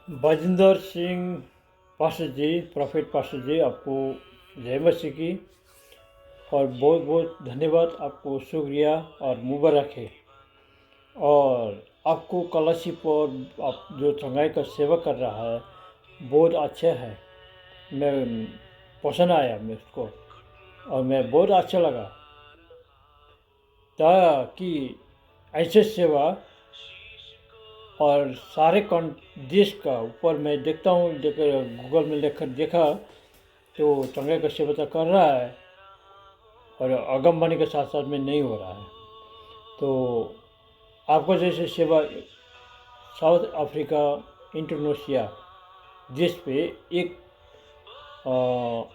Bajinder Singh pastor जी, profit pastor जी, आपको जय मसीह की और बहुत बहुत धन्यवाद। आपको शुक्रिया और मुबारक है। और आपको स्कॉलरशिप और आप जो चंगाई का सेवा कर रहा है बहुत अच्छा है। मैं पसंद आया मैं उसको और मैं बहुत अच्छा लगा ताकि ऐसे सेवा और सारे देश का ऊपर मैं देखता हूँ, गूगल में देखा तो चंगाई का सेवा तो कर रहा है और आगमबाणी के साथ साथ में नहीं हो रहा है। तो आपको जैसे सेवा साउथ अफ्रीका, इंडोनेशिया देश पे एक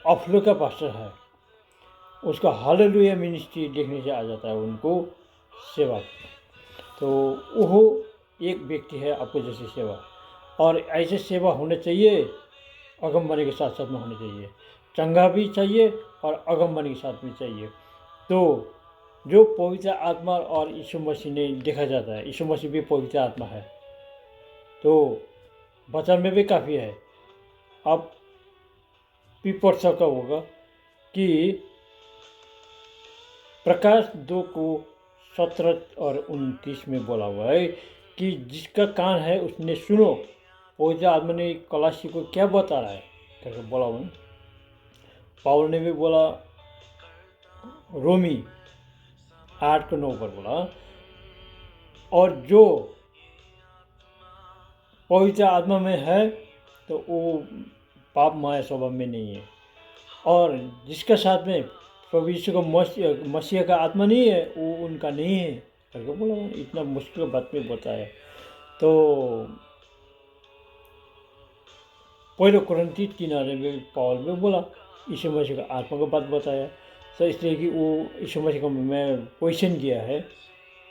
अफ्रीका पास्टर है, उसका हालेलुया मिनिस्ट्री देखने से आ जाता है उनको सेवा। तो वो एक व्यक्ति है आपको जैसे सेवा, और ऐसे सेवा होने चाहिए, आगमबाणी के साथ साथ में होने चाहिए। चंगा भी चाहिए और आगमबाणी के साथ में चाहिए। तो जो पवित्र आत्मा और यीशु मसीह ने देखा जाता है, यीशु मसीह भी पवित्र आत्मा है, तो वचन में भी काफ़ी है। आप भी पढ़ सका होगा कि प्रकाश 2:17 और 29 में बोला हुआ है कि जिसका कान है उसने सुनो। पवित्र आत्मा ने कलासी को क्या बता रहा है करके बोला हुआ। पाउल ने भी बोला, रोमी 8:9 पर बोला, और जो पवित्र आत्मा में है तो वो पाप माया स्वभाव में नहीं है, और जिसके साथ में प्रभु यीशु का मसीह का आत्मा नहीं है वो उनका नहीं है करके बोला। इतना मुश्किल बात में बताया। तो पहले कुरिन्थी 3 में पाउल में बोला, यीशु मसीह का आत्मा का बात बताया। तो इसलिए कि वो यीशु मसीह को मैं क्वेश्चन किया है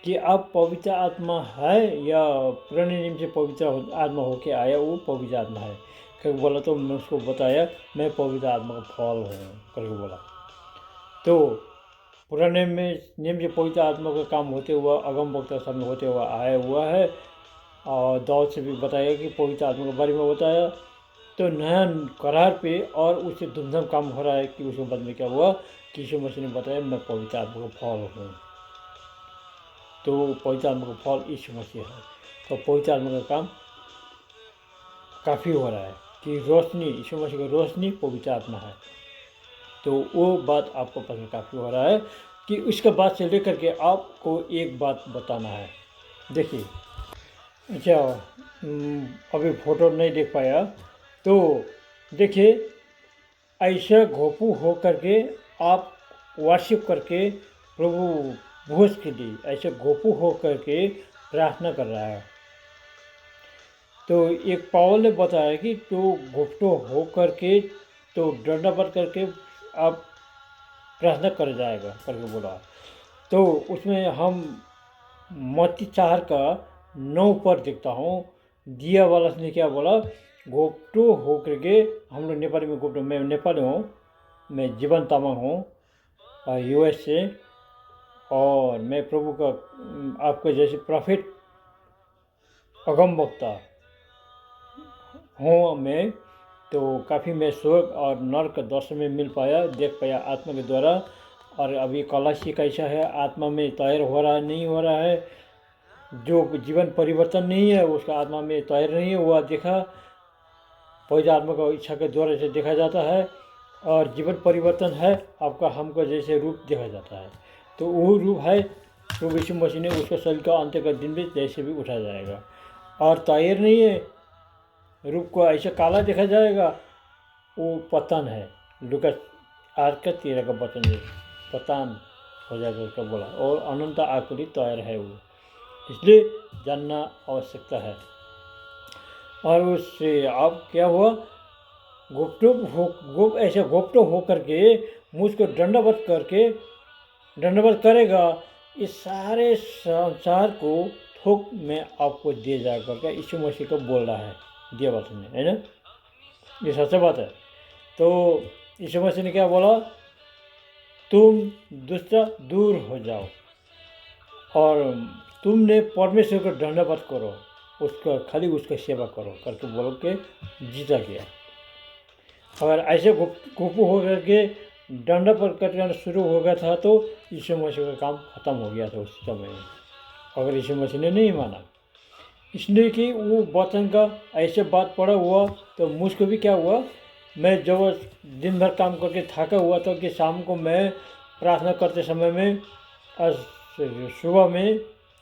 कि आप पवित्र आत्मा है या पुराने नियम से पवित्र आत्मा होके आया वो पवित्र आत्मा है करके बोला। तो मैं उसको बताया मैं पवित्र आत्मा का फल हूँ करके बोला। तो पुराने में नियम से पवित्र आत्मा का काम होते हुआ अगम वक्ता समय होते हुआ आया हुआ है, और दाऊद से भी बताया कि पवित्र आत्मा के बारे में बताया। तो नया करार पे और उससे धूमधाम काम हो रहा है कि उसके बाद में क्या हुआ कि यीशु मसीह ने बताया मैं पवित्र आत्मा का फल हूँ। तो पवित्र आत्मा का फल यीशु मसीह है। तो पवित्र आत्मा का काम काफ़ी हो रहा है कि रोशनी, यीशु मसीह की रोशनी पवित्र आत्मा है। तो वो बात आपको पसंद काफ़ी हो रहा है कि उसके बाद से लेकर के आपको एक बात बताना है। देखिए, अच्छा, अभी फोटो नहीं देख पाया तो देखिए, ऐसा घोपू हो करके आप वर्शिप करके प्रभु भोज के लिए ऐसे घोपू हो करके प्रार्थना कर रहा है। तो एक पावल ने बताया कि तो घुटनों हो करके तो दंडावत करके आप प्रार्थना कर जाएगा करके बोला। तो उसमें हम मत्ती 4 का 9 पर देखता हूँ, दिया वाला ने क्या बोला, घोपटो हो करके, हम लोग नेपाली में घोपटो, मैं नेपाली हूँ, मैं जीवन तामाङ हूँ यूएस से, और मैं प्रभु का आपके जैसे प्रॉफिट अगम वक्ता हूँ मैं। तो काफ़ी मैं स्वर्ग और नर्क दर्शन में मिल पाया, देख पाया आत्मा के द्वारा। और अभी कलाशी कैसा है, आत्मा में तैर हो रहा है नहीं हो रहा है, जो जीवन परिवर्तन नहीं है उसका आत्मा में तैर नहीं हुआ देखा, पवित्र आत्मा का इच्छा के द्वारा से देखा जाता है। और जीवन परिवर्तन है आपका, हमको जैसे रूप देखा जाता है। तो वो रूप है तो यीशु मसीह ने उसका शरीर का अंत्य का दिन भी जैसे भी उठा जाएगा। और तैर नहीं है, रूप को ऐसे काला देखा जाएगा, वो पतन है। लुका 8:13 का वचन है, पतन हो जाएगा उसका बोला, और अनंत आकुली तैर है वो, इसलिए जानना आवश्यकता है। और उससे अब क्या हुआ, ऐसे गुप्तो हो करके मुझको दंडवत करके दंडवत करेगा, इस सारे संसार को थोक में आपको दिए जा करके यीशु मसीह को बोल रहा है, दिया बात है ना, ये सच्चा बात है। तो यीशु मसीह ने क्या बोला, तुम दुष्ट दूर हो जाओ और तुमने परमेश्वर को दंडवत करो। उसका खाली उसका सेवा करो करके बोल के जीता गया। अगर ऐसे घुपू हो करके डंडा पर कटना शुरू हो गया था तो यीशु मसीह का काम खत्म हो गया था उस समय में, अगर यीशु मसीह ने नहीं माना। इसलिए कि वो वचन का ऐसे बात पड़ा हुआ तो मुझको भी क्या हुआ, मैं जब दिन भर काम करके थका हुआ था कि शाम को मैं प्रार्थना करते समय में, सुबह में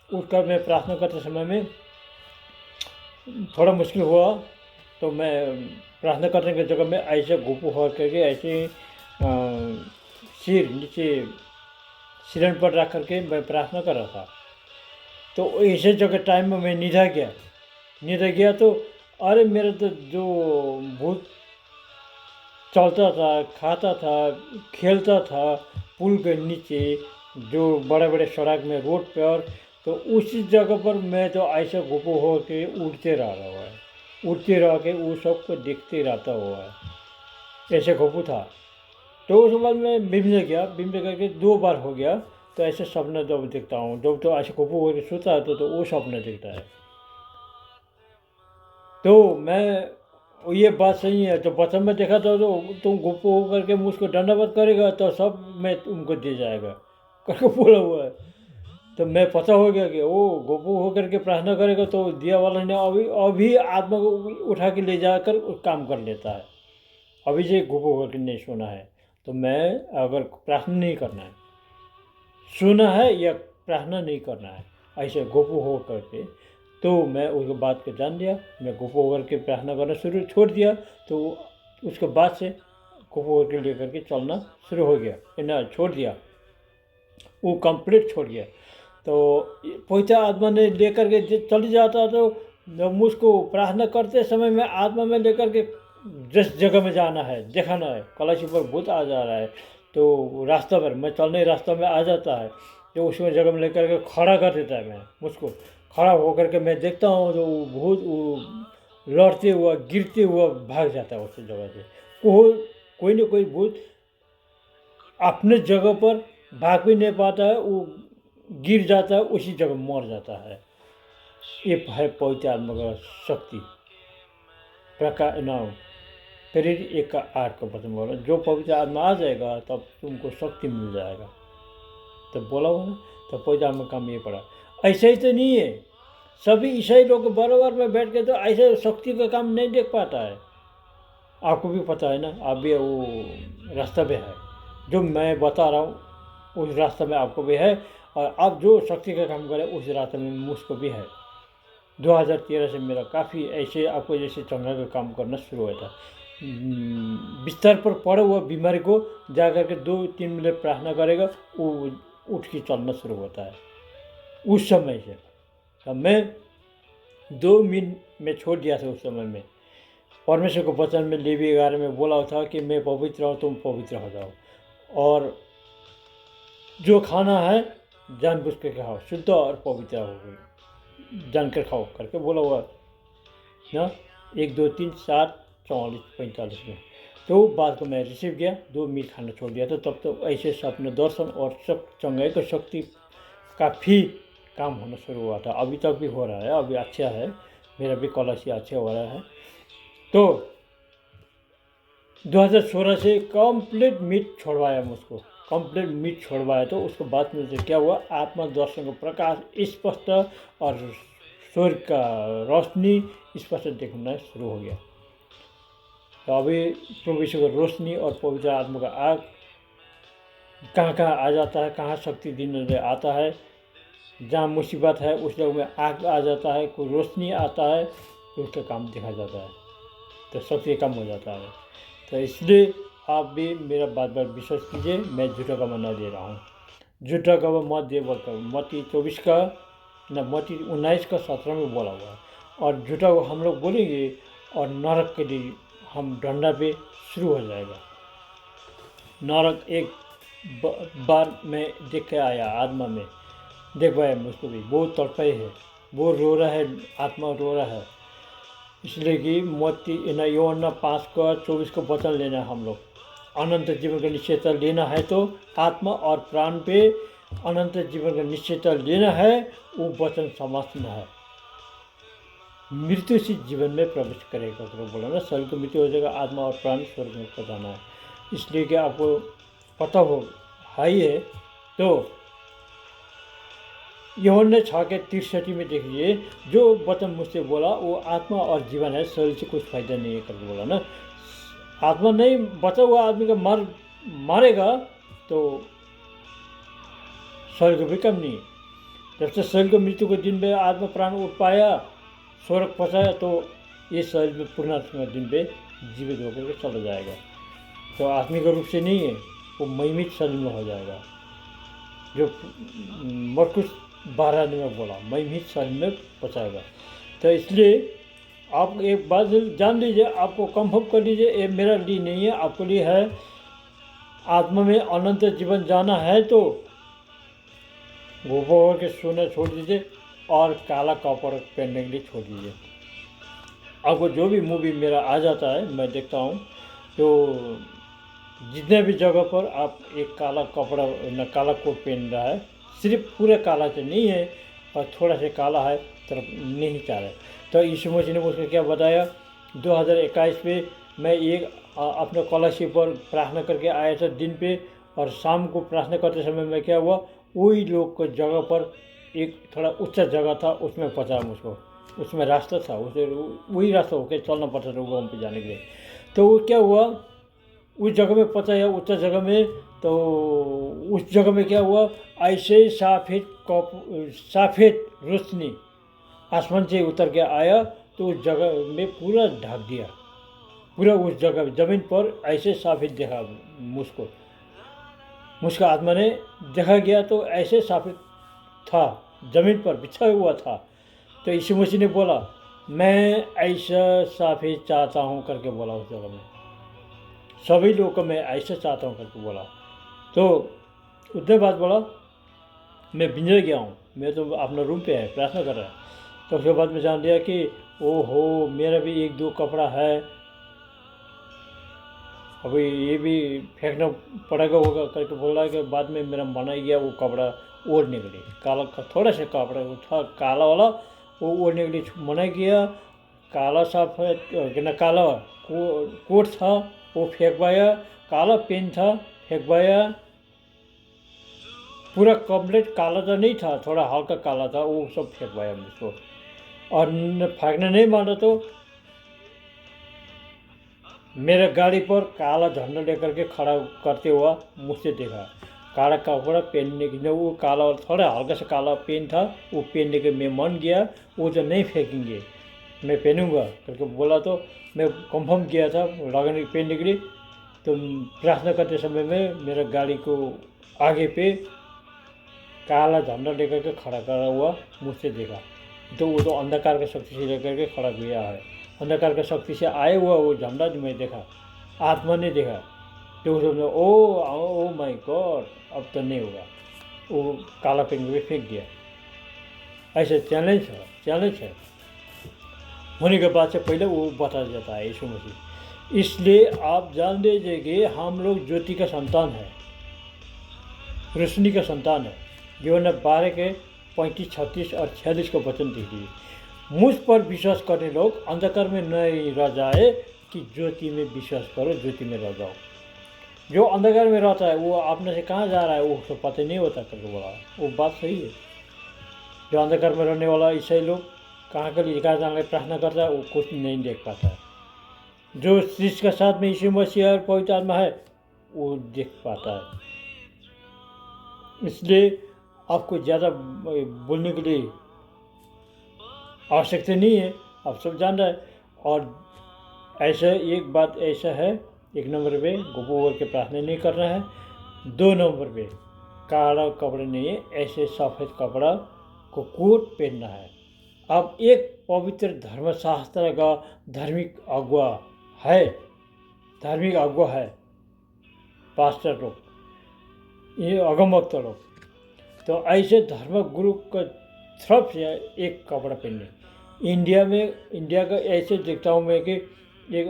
उठकर मैं प्रार्थना करते समय में थोड़ा मुश्किल हुआ, तो मैं प्रार्थना करने की जगह में ऐसे घुपू हो करके ऐसे सिर नीचे सिरन पर रख करके मैं प्रार्थना कर रहा था। तो ऐसे जगह टाइम में मैं निधा गया तो अरे मेरा तो जो भूत चलता था, खाता था, खेलता था पुल के नीचे, जो बड़े बड़े सड़क में रोड पर, तो उसी जगह पर मैं तो ऐसे घुपू हो के उड़ते रह रहा है, उड़ते रह के वो सबको देखते रहता हुआ है, ऐसे घुपू था। तो उसके बाद मैं बिमले गया, बिमले करके 2 बार हो गया। तो ऐसे सपना जब देखता हूँ, जब तो ऐसे घुपू होकर सोता है तो वो सपना देखता है। तो मैं ये बात सही है, तो बचपन में देखा था तो तुम घुपू होकर के मुझको दंडवत करेगा तो सब मैं तुमको दे जाएगा करके बोला हुआ है। तो मैं पता हो गया कि वो घुपू होकर के प्रार्थना करेगा तो दिया वाला ने अभी अभी आत्मा को उठा के ले जाकर काम कर लेता है। अभी से घुपू होकर नहीं सोना है। तो मैं अगर प्रार्थना नहीं करना है, सुना है या प्रार्थना नहीं करना है, ऐसे घुपू हो करके, तो मैं उसके बात को जान लिया, मैं घुपू होकर के प्रार्थना करना छोड़ दिया। तो उसके बाद से घुपू होकर लेकर के चलना शुरू हो गया, ना छोड़ दिया, वो कंप्लीट छोड़ गया। तो पवित्र आत्मा ने लेकर के चली जाता तो जब मुझको प्रार्थना करते समय में आत्मा में लेकर के जिस जगह में जाना है, दिखाना है, कलशी पर भूत आ जा रहा है तो रास्ता पर मैं चलने रास्ता में आ जाता है, जो उसमें जगह में लेकर के खड़ा कर देता है, मैं मुझको खड़ा होकर के मैं देखता हूँ तो वो भूत वो लड़ते हुआ गिरते हुआ भाग जाता है उस जगह से। कोई ना कोई भूत अपने जगह पर भाग भी नहीं पाता है, वो गिर जाता है, उसी जगह मर जाता है। ये है पवित्र आत्मा का शक्ति प्रकार ना। प्रेरित 1:8 का वचन बोला, जो पवित्र आत्मा आ जाएगा तब तुमको शक्ति मिल जाएगा। तो बोला हो ना, तो पवित्र आत्मा काम ये पड़ा। ऐसे ही तो नहीं है, सभी ईसाई लोग बराबर में बैठ के तो ऐसे शक्ति का काम नहीं देख पाता है। आपको भी पता है ना, आप भी वो रास्ता पे है, जो मैं बता रहा हूँ उस रास्ते में आपको भी है, और आप जो शक्ति का काम करें उस रास्ते में मुझको भी है। 2013 से मेरा काफ़ी ऐसे आपको जैसे चंगा का काम करना शुरू हुआ था। बिस्तर पर पड़े हुआ बीमारी को जा कर के 2-3 मिनट प्रार्थना करेगा, वो उठ के चलना शुरू होता है उस समय से। तब मैं 2 मिनट में छोड़ दिया था उस समय में। परमेश्वर को वचन में लेवी 11 में बोला था कि मैं पवित्र हूँ, तुम पवित्र हो जाओ, और जो खाना है जानबूझ के खाओ, शुद्ध और पवित्र हो जानकर खाओ करके बोला हुआ ना, 1, 2, 3, 4, 44, 45 में। तो बात को मैं रिसीव किया, 2 मीट खाना छोड़ दिया था। तब तो ऐसे सपने दर्शन और सब चंगाई की शक्ति काफ़ी काम होना शुरू हुआ था। अभी तक भी हो रहा है, अभी अच्छा है, मेरा भी कलशी अच्छा हो रहा है। तो 2016 से कंप्लीट मीट छोड़वाया मुझको, कंप्लीट मीट छोड़वाया। तो उसके बाद में क्या हुआ, आत्मा दर्शन का प्रकाश स्पष्ट और सूर्य का रोशनी स्पष्ट दिखना शुरू हो गया। तो अभी प्रभु यीशु का रोशनी और पवित्र आत्मा का आग कहाँ कहाँ आ जाता है, कहाँ शक्ति दिन आता है, जहाँ मुसीबत है उस जगह में आग आ जाता है, कोई रोशनी आता है तो उसका काम देखा जाता है, तो शक्ति कम हो जाता है। तो इसलिए आप भी मेरा बात विश्वास कीजिए, मैं झूठा गवाह न दे रहा हूँ। झूठा गवाह मत दे बोलकर मत्ती 24 का न मत्ती 19 का 17 में बोला हुआ है। और झूठा को हम लोग बोलेंगे और नरक के लिए हम डंडा पे शुरू हो जाएगा। नरक एक बार मैं देख के आया, आत्मा में देख पाया मुझको भी, बहुत तड़पाई है, वो रो रहा है, आत्मा रो रहा है। इसलिए कि मत्ती यूहन्ना 5 का 24 का वचन लेना है हम लोग। अनंत जीवन का निश्चयता लेना है तो आत्मा और प्राण पे अनंत जीवन का निश्चयता लेना है, वो वचन समझना है। मृत्यु से जीवन में प्रवेश करेगा। तो बोला ना, शरीर की मृत्यु हो जाएगा, आत्मा और प्राण स्वर्ग में पहुँचाना है। इसलिए कि आपको पता हो हाई है। तो यूहन्ना 6:63 में देखिए, जो वचन मुझसे बोला वो आत्मा और जीवन है, शरीर से कुछ फायदा नहीं है करके बोला ना। आत्मा नहीं, बचा हुआ आदमी का मारेगा तो शरीर को भी कम नहीं। जब से शरीर को मृत्यु के दिन में आत्मा प्राण उठ पाया, स्वर्ग पहुँचाया, तो ये शरीर में पूर्णात्मा दिन पे जीवित होकर के चला जाएगा। तो आत्मिक रूप से नहीं है, वो महिमित शरीर में हो जाएगा। जो मरकुस 12 में बोला, महिमित शरीर में पहुँचाएगा। तो इसलिए आप एक बात जान लीजिए, आपको कंफर्म कर लीजिए, ये मेरा लिए नहीं है, आपके लिए है। आत्मा में अनंत जीवन जाना है तो गोबर के सोना छोड़ दीजिए और काला कपड़ा पहनने के लिए छोड़ दीजिए। आपको जो भी मूवी मेरा आ जाता है मैं देखता हूँ, तो जितने भी जगह पर आप एक काला कपड़ा न काला कोट पहन रहा है, सिर्फ पूरे काला तो नहीं है और थोड़ा सा काला है तरफ नहीं चाह रहे। तो यीशु मसीह ने मुझको क्या बताया, 2021 में मैं एक अपने स्कॉलरशिप पर प्रार्थना करके आया था दिन पे, और शाम को प्रार्थना करते समय मैं क्या हुआ, वही लोग को जगह पर एक थोड़ा उच्च जगह था, उसमें पहुँचा मुझको, उसमें रास्ता था, उसे वही रास्ता होकर चलना पड़ता था गाँव पे जाने के लिए। तो वो क्या हुआ, उस जगह में पहुँचा उच्च जगह में, तो उस जगह में क्या हुआ, ऐसे सफ़ेद रोशनी आसमान से उतर के आया, तो उस जगह में पूरा ढक दिया, पूरा उस जगह ज़मीन पर ऐसे सफ़ेद देखा मुझका आत्मा ने देखा गया, तो ऐसे सफ़ेद था, ज़मीन पर बिछा हुआ था। तो यीशु मसीह ने बोला, मैं ऐसा सफ़ेद चाहता हूँ करके बोला उस जगह में, सभी लोगों को मैं ऐसा चाहता हूँ करके बोला। तो उतने बाद बोला, मैं बिंजर गया हूँ, मैं तो अपना रूम पे है, प्रार्थना कर रहा है। तो उसके बाद में जान लिया कि ओहो, मेरा भी एक दो कपड़ा है, अभी ये भी फेंकना पड़ेगा होगा करके बोल रहा है। कि बाद में मेरा मन ही गया वो कपड़ा ओढ़ने के लिए, काला थोड़ा सा कपड़ा वो था काला वाला, वो ओढ़ने के लिए मना किया। काला सफ़ेद न काला कोट था वो फेंकवाया, काला पेन था फेंकवाया, पूरा कंप्लीट काला तो नहीं था, थोड़ा हल्का काला था, वो सब फेंकवाया मुझको। और फेंकने नहीं माना तो मेरे गाड़ी पर काला झंडा लेकर के खड़ा करते हुआ मुझसे देखा। काला कपड़ा पहनने की, वो काला थोड़ा हल्का सा काला पेन था, वो पहनने के मैं मन गया, वो जो नहीं फेंकेंगे मैं पहनूंगा करके बोला। तो मैं कंफर्म किया था लगाने पहनने के लिए। तो प्रार्थना करते समय में मेरा गाड़ी को आगे पे काला झंडा लेकर के खड़ा करा हुआ मुझसे देखा। तो वो तो अंधकार के शक्ति से लेकर के खड़ा किया है, अंधकार की शक्ति से आए हुआ वो झंडा जो मैं देखा, आत्मा ने देखा। तो उसने ओ माय गॉड, अब तो नहीं होगा, वो काला पेन में फेंक दिया। ऐसे चैलेंज है होने के बाद से पहले वो बता जाता है यीशु मसीह। इसलिए आप जान लीजिए कि हम लोग ज्योति का संतान है, रोशनी का संतान है। यूहन्ना 12 के 35, 36 और 46 का वचन दीजिए, मुझ पर विश्वास करने लोग अंधकार में नहीं रह जाए कि ज्योति में विश्वास करो, ज्योति में रह जाओ। जो अंधकार में रहता है वो अपने से कहाँ जा रहा है वो उसको पता नहीं होता करके बोला। वो बात सही है। जो अंधकार में रहने वाला ईसाई लोग कहाँ के लिए कहाँ जाने प्रार्थना करता है, वो कुछ नहीं देख पाता है। जो शिष्य के साथ में यीशु मसीह और पवित्र आत्मा है वो देख पाता है। इसलिए आपको ज़्यादा बोलने के लिए आवश्यकता नहीं है, आप सब जान रहे हैं। और ऐसा एक बात ऐसा है, 1 नंबर पे गोबर के प्रार्थना नहीं करना है, 2 नंबर पे काला कपड़ा नहीं है, ऐसे सफ़ेद कपड़ा को कोट पहनना है। अब एक पवित्र धर्मशास्त्र का धार्मिक अगुआ है पास्टर लोग, ये अगमवक्ता लोग। तो ऐसे धर्म गुरु का तरफ से एक कपड़ा पहनने। इंडिया का ऐसे देखता हूँ मैं कि एक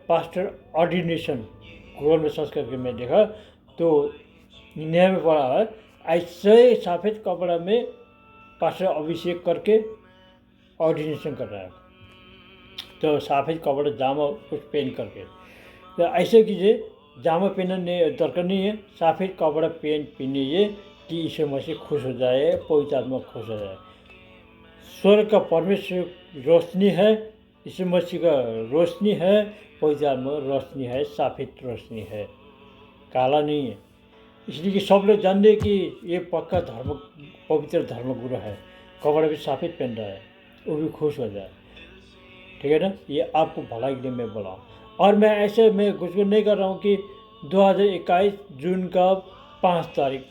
पास्टर ऑर्डिनेशन गूगल में सर्च करके मैं देखा तो इंडिया में पढ़ा है, ऐसे सफ़ेद कपड़ा में पास्टर अभिषेक करके ऑर्डिनेशन कर रहा है। तो सफ़ेद कपड़ा जामा कुछ पहन करके, तो ऐसे कीजिए, जामा पहनने दरकार नहीं है, सफ़ेद कपड़ा पहनिए कि यीशु मसीह खुश हो जाए, पवित्र आत्मा खुश हो जाए। स्वर्ग का परमेश्वर रोशनी है, यीशु मसीह का रोशनी है, पवित्र आत्मा रोशनी है, सफ़ेद रोशनी है, काला नहीं है। इसलिए कि सब लोग जान रहे कि ये पक्का धर्म, पवित्र धर्मगुरु है, कपड़ा भी सफ़ेद पहन रहा है, वो भी खुश हो जाए। ठीक है ना, ये आपको भलाई के लिए मैं बोला हूँ। और मैं ऐसे मैं कुछ नहीं कर रहा हूँ कि 2021 जून का 5 तारीख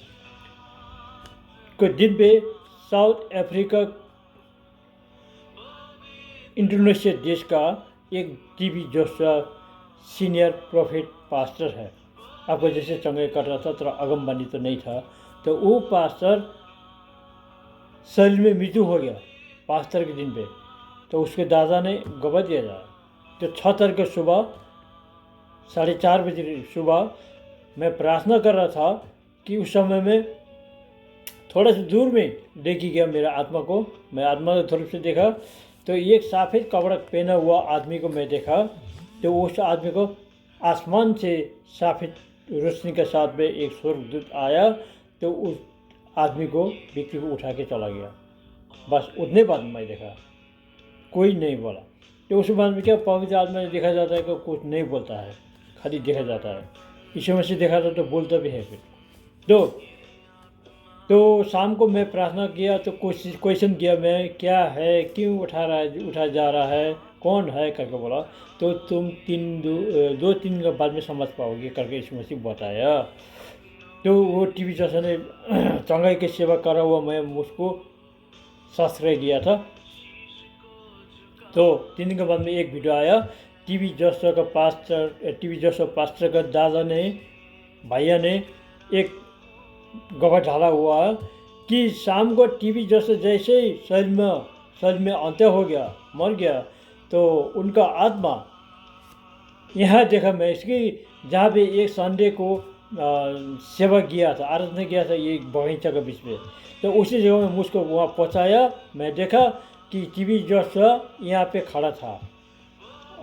को दिन पे साउथ अफ्रीका इंडोनेशिया देश का एक TB Joshua senior prophet pastor है। आपको जैसे चंगाई कर रहा था, थोड़ा अगमबानी तो नहीं था, तो वो पास्टर शरीर में मृत्यु हो गया पास्टर के दिन पे, तो उसके दादा ने गवाह दिया जाए। तो 6 तारीख को सुबह 4:30 बजे सुबह मैं प्रार्थना कर रहा था कि उस समय में थोड़ा सा दूर में देखी गया मेरा आत्मा को, मैं आत्मा के तरफ से देखा तो एक सफ़ेद कपड़ा पहना हुआ आदमी को मैं देखा। तो उस आदमी को आसमान से सफ़ेद रोशनी के साथ में एक स्वर्गदूत आया, तो उस आदमी को, व्यक्ति को उठा के चला गया। बस उतने बाद मैं देखा, कोई नहीं बोला। तो उस बाद में क्या पवित्र आत्मा में देखा जाता है कि कुछ नहीं बोलता है, खाली देखा जाता है। यीशु मसीह देखा था तो बोलता भी है फिर। तो शाम को मैं प्रार्थना किया तो क्वेश्चन किया मैं, क्या है, क्यों उठा जा रहा है, कौन है करके बोला। तो तुम 2-3 दिन के बाद में समझ पाओगे करके यीशु मसीह बताया। तो वो टीवी जैसा ने चंगाई की सेवा करा हुआ मैं उसको शास्त्र किया था। तो 3 दिन के बाद में एक वीडियो आया, टीवी जोशुआ पास्टर का दादा ने, भैया ने एक गवाह डाला हुआ कि शाम को टीवी जोशुआ जैसे ही शरीर में अंत्य हो गया, मर गया, तो उनका आत्मा यहाँ देखा मैं इसकी, जहाँ पे एक संडे को सेवा किया था, आराधना किया था, ये बगीचा के बीच में, तो उसी जगह में मुझको वहाँ पहुँचाया। मैं देखा कि टीवी जोशुआ यहाँ पे खड़ा था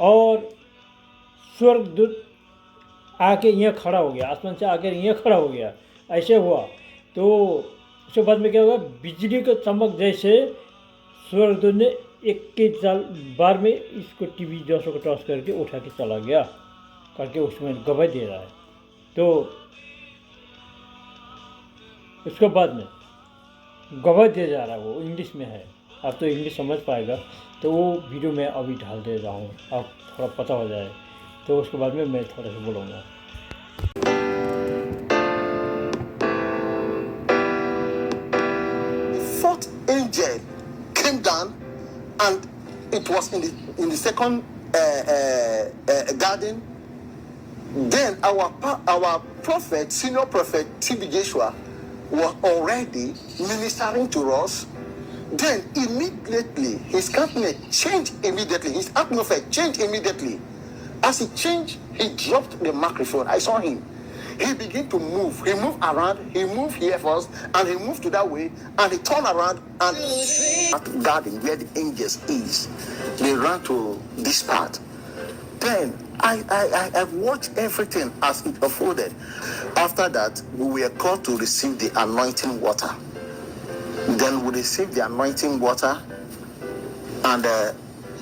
और स्वर्गदूत आके यहाँ खड़ा हो गया, आसमान से आके यहाँ खड़ा हो गया, ऐसे हुआ। तो उसके बाद में क्या हुआ, बिजली का चमक जैसे स्वर्गदूत ने एक के बार में इसको टीवी जोशुआ को टॉस करके उठा के चला गया करके उसमें गवाही दे रहा है। तो उसके बाद में गवाही दे जा रहा है, वो इंग्लिश में है, आप तो इंग्लिश समझ पाएगा। तो वो वीडियो मैं अभी डाल दे रहा हूँ, आप थोड़ा पता हो जाए, तो उसके बाद में मैं थोड़ा सा बोलूँगा। Fourth angel came down, and it was in the second garden. Then our prophet, senior prophet TB Joshua, was already ministering to us. Then immediately his countenance changed immediately. His atmosphere changed immediately. As he changed, he dropped the microphone. I saw him. He began to move. He moved around. He moved here first, and he moved to that way, and he turned around, and at the garden where the angels is, they ran to this part. Then I've watched everything as it unfolded. After that, we were called to receive the anointing water. Then we received the anointing water, and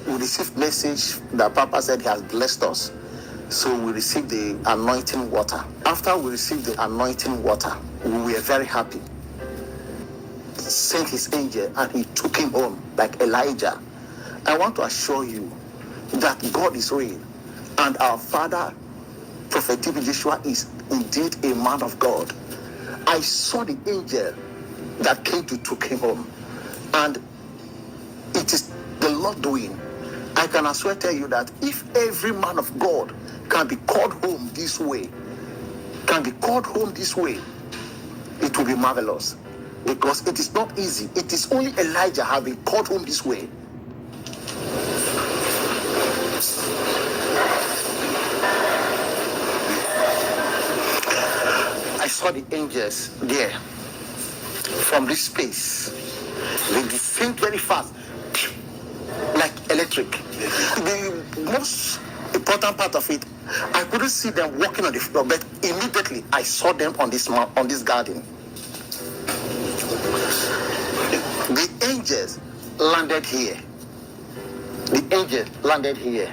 we received message that Papa said he has blessed us. So we received the anointing water. After we received the anointing water, we were very happy. Sent his angel and he took him home like Elijah. I want to assure you that God is real, and our father, Prophet TB Joshua, is indeed a man of God. I saw the angel that came to took him home, and it is the Lord doing. I can as well tell you that if every man of God can be called home this way, it will be marvelous, because it is not easy. It is only Elijah have been called home this way. I saw the angels there from this space. They descend very fast, like electric. The most important part of it, I couldn't see them walking on the floor, but immediately I saw them on this garden. The angels landed here. The angel landed here.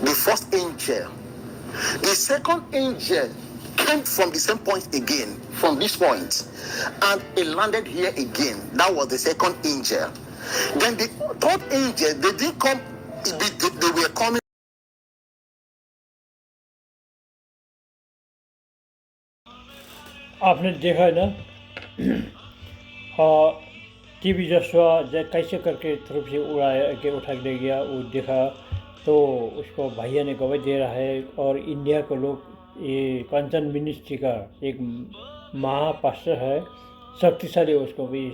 The first angel. The second angel came from the same point again, from this point, and it landed here again. That was the second angel. Then the third angel, they didn't come, they were coming. आपने देखा है ना, TV जसवा कैसे करके तरफ से उड़ाया के उठा के ले गया, वो देखा तो उसको भैया ने गवाही दे रहा है। और इंडिया के लोग ये कंचन मिनिस्ट्री का एक महापास्टर है, शक्तिशाली, उसको भी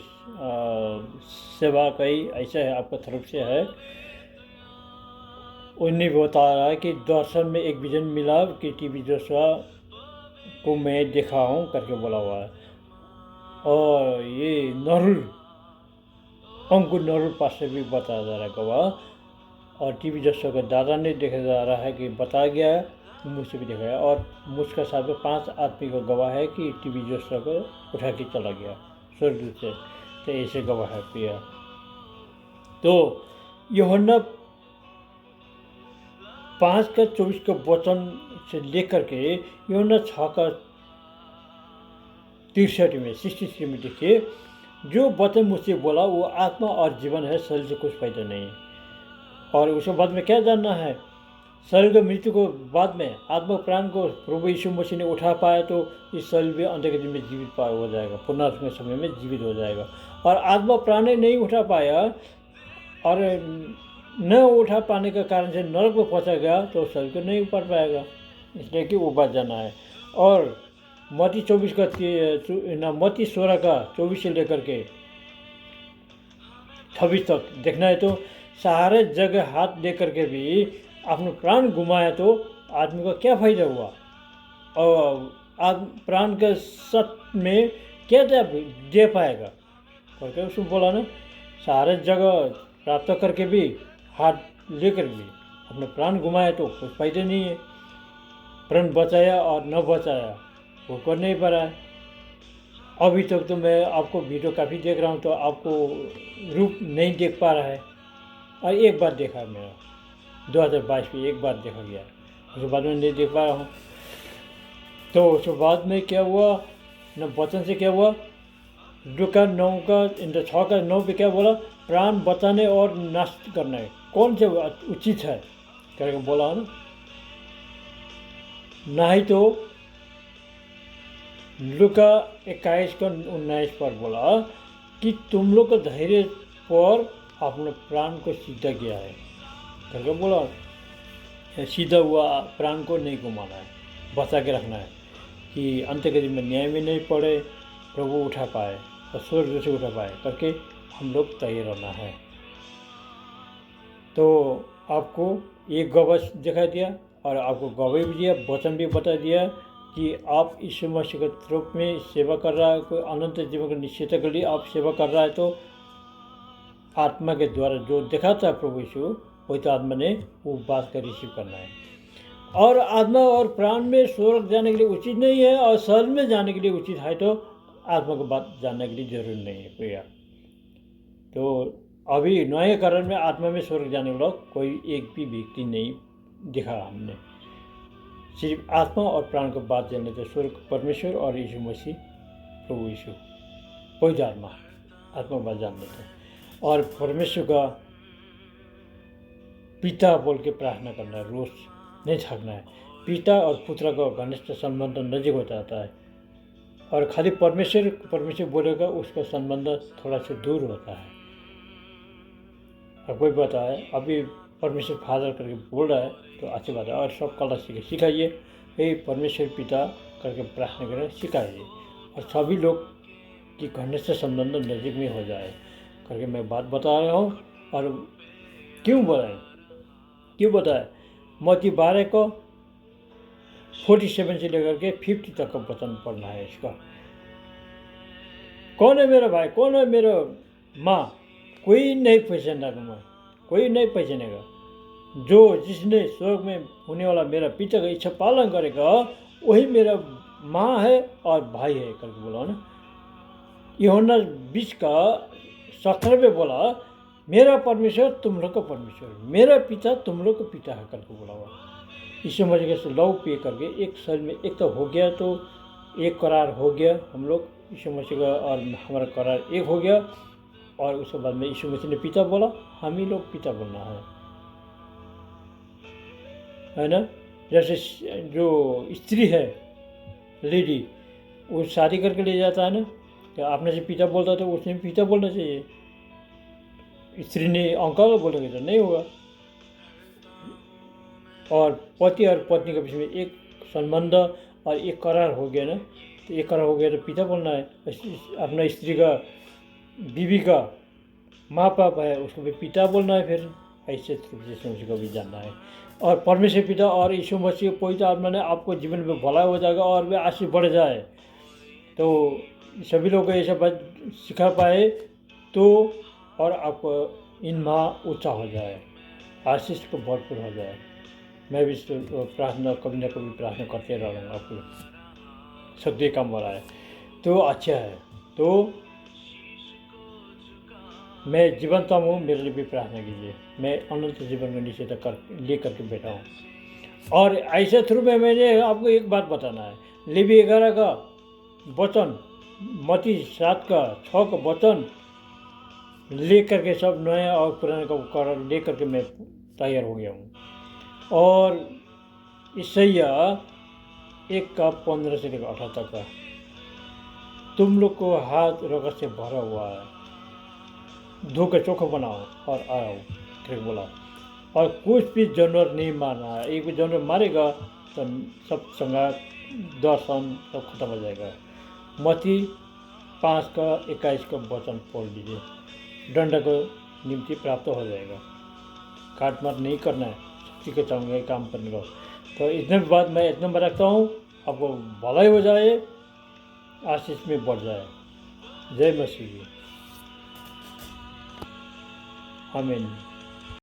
सेवा कई ऐसा है आपका तरफ से है। उन्हें बता रहा है कि दर्शन में एक विजन मिला कि टीवी जसवा को मैं देखा हूँ करके बोला हुआ है। और ये नरुल अंकुर नरुल पास से भी बताया जा रहा है गवाह, और टीवी जसवा का दादा ने देखा जा रहा है कि बताया गया है, मुझसे भी देखा गया। और मुझका साथ में 5 आदमी का गवाह है कि टीवी जसवा को उठा के चला गया स्वर्ग से, तो ऐसे गवाह है पिया। तो यूहन्ना 5 का 24 का वचन से लेकर के यूहन्ना 6 का 63 में 63 में देखिए, जो वचन मुझसे बोला वो आत्मा और जीवन है, शरीर से कुछ फायदा नहीं है। और उसके बाद में क्या जानना है, शरीर की मृत्यु को बाद में आत्मा प्राण को प्रभु यीशु मसीह ने उठा पाया तो इस शरीर भी अंत के दिन में जीवित हो जाएगा, पुनरुत्थान के समय में जीवित हो जाएगा। और आत्मा प्राण ने नहीं उठा पाया और न उठा पाने के कारण से नरक में पहुंचा गया तो शरीर को नहीं उठा पाएगा, इसलिए कि वो बात जाना है। और मत्ती 24 का मत्ती 16 का 24 से लेकर के 26 तक देखना है तो सारे जगह हाथ दे करके भी अपने प्राण घुमाया तो आदमी का क्या फायदा हुआ, और प्राण के सत में क्या दे पाएगा करके उसको बोला ना, सारे जगह प्राप्त करके भी हाथ लेकर भी अपने प्राण घुमाया तो कुछ फायदा नहीं है। प्राण बचाया और न बचाया वो कर नहीं पा रहा है। अभी तक तो मैं आपको वीडियो काफ़ी देख रहा हूँ तो आपको रूप नहीं देख पा रहा है। और एक बार देखा मेरा 2022 में एक बार देखा गया, उसके बाद में नहीं देख पा रहा हूँ। तो उसके बाद में क्या हुआ न वचन से क्या हुआ, लूका 9 का 6 का 9 पे क्या बोला, प्राण बचाने और नष्ट करना है कौन से उचित है करके बोला ना। नहीं तो लूका 21 का 19 पर बोला कि तुम लोग का धैर्य पर अपने प्राण को सीधा किया है करके बोला। सीधा हुआ प्राण को नहीं घुमाना है, बचा के रखना है कि अंत के दिन में न्याय में नहीं पड़े, प्रभु उठा पाए और स्वर्ग से उठा पाए करके हम लोग तैयार रहना है। तो आपको एक गवाह दिखा दिया और आपको गवाही भी दिया, वचन भी बता दिया कि आप यीशु मसीह के रूप में सेवा कर रहा है, कोई अनंत जीवन की निश्चयता के लिए आप सेवा कर रहा है तो आत्मा के द्वारा जो दिखाता है प्रभु यीशु वही तो आत्मा ने वो बात का रिसीव करना है। और आत्मा और प्राण में स्वर्ग जाने के लिए उचित नहीं है और शरीर में जाने के लिए उचित है तो आत्मा को बात जानने के लिए जरूरी नहीं है प्रिया। तो अभी नए कारण में आत्मा में स्वर्ग जाने वाला कोई एक भी व्यक्ति नहीं दिखा हमने, सिर्फ आत्मा और प्राण को बात जानने थे, स्वर्ग परमेश्वर और यीशु मसीह प्रभु यीशु कोई आत्मा बात जानने थे। और परमेश्वर का पिता बोल के प्रार्थना करना है, रोज नहीं थकना है। पिता और पुत्र का घनिष्ठ संबंध नजीक हो जाता है और खाली परमेश्वर बोलेगा उसका संबंध थोड़ा सा दूर होता है। और कोई बात है अभी परमेश्वर फादर करके बोल रहा है तो अच्छी बात है। और सब कला सिखाइए, ये परमेश्वर पिता करके प्रार्थना करें सिखाइए और सभी लोग की घनिष्ठ संबंध नजीक में हो जाए करके मैं बात बता रहा हूँ। और क्यों बताए मत्ती 12 को 47 से लेकर के 50 तक का वचन पढ़ना है। इसका कौन है मेरा भाई, कौन है मेरा माँ, कोई नहीं पहचानता मैं, कोई नहीं पहचानेगा। जो जिसने स्वर्ग में होने वाला मेरा पिता का इच्छा पालन करेगा वही मेरा माँ है और भाई है करके बोला ना। यूहन्ना 20 का 17 में बोला मेरा परमेश्वर तुम लोग का परमेश्वर, मेरा पिता तुम लोग का पिता है करके बोला हुआ। इसी वजह से लव पे करके एक शरीर में एक तो हो गया, तो एक करार हो गया हम लोग यीशु मसीह का और हमारा करार एक हो गया। और उसके बाद में यीशु मसीह ने पिता बोला, हम ही लोग पिता बोलना है ना। जैसे जो स्त्री है लेडी, वो शादी करके ले जाता है ना, तो आपने से पिता बोलता तो उसने पिता बोलना चाहिए। स्त्री ने अंकल बोलेंगे तो नहीं होगा। और पति और पत्नी के बीच में एक संबंध और एक करार हो गया ना, तो एक करार हो गया तो पिता बोलना है। अपना स्त्री का, बीवी का माँ बाप है उसको भी पिता बोलना है। फिर ऐसे यीशु को भी जानना है। और परमेश्वर पिता और यीशु मसीह पवित्र आत्मा ने आपको जीवन में भला हो जाएगा और वे आशीष बढ़ जाए। तो सभी लोग को ये सब बात सिखा पाए तो और आपको इनमें उत्साह हो जाए, आशीष को भरपूर हो जाए। मैं भी प्रार्थना कभी ना कभी प्रार्थना करते रहूँगा आपको सत्य काम हो रहा है तो अच्छा है। तो मैं जीवनता हूँ, मेरे लिए भी प्रार्थना कीजिए। मैं अनंत जीवन में नीचे तक ले करके बैठा हूँ। और ऐसे थ्रू में मैंने आपको एक बात बताना है, लेवी 11 का वचन, मत्ती 7 का 6 का वचन ले करके सब नया और पुराने का कारण ले करके मैं तैयार हो गया हूँ। और ईसाइया 1 का 15 से लेकर 18 तक का, तुम लोग को हाथ रगत से भरा हुआ है, धो के चोखा बनाओ और आओ ठीक बोला। और कुछ भी जानवर नहीं मारना है। एक भी जानवर मारेगा तो सब संगार दर्शन सब खत्म हो जाएगा। मत्ती 5 का 21 का वचन पढ़ लीजिए, दंड को निम्ति प्राप्त हो जाएगा। काट मार नहीं करना है, शक्ति के चाहूँगा काम करने का। तो इतने बाद मैं इतना में रखता हूँ, आपको भलाई हो जाए, आशीष में बढ़ जाए। जय मसीह, आमीन।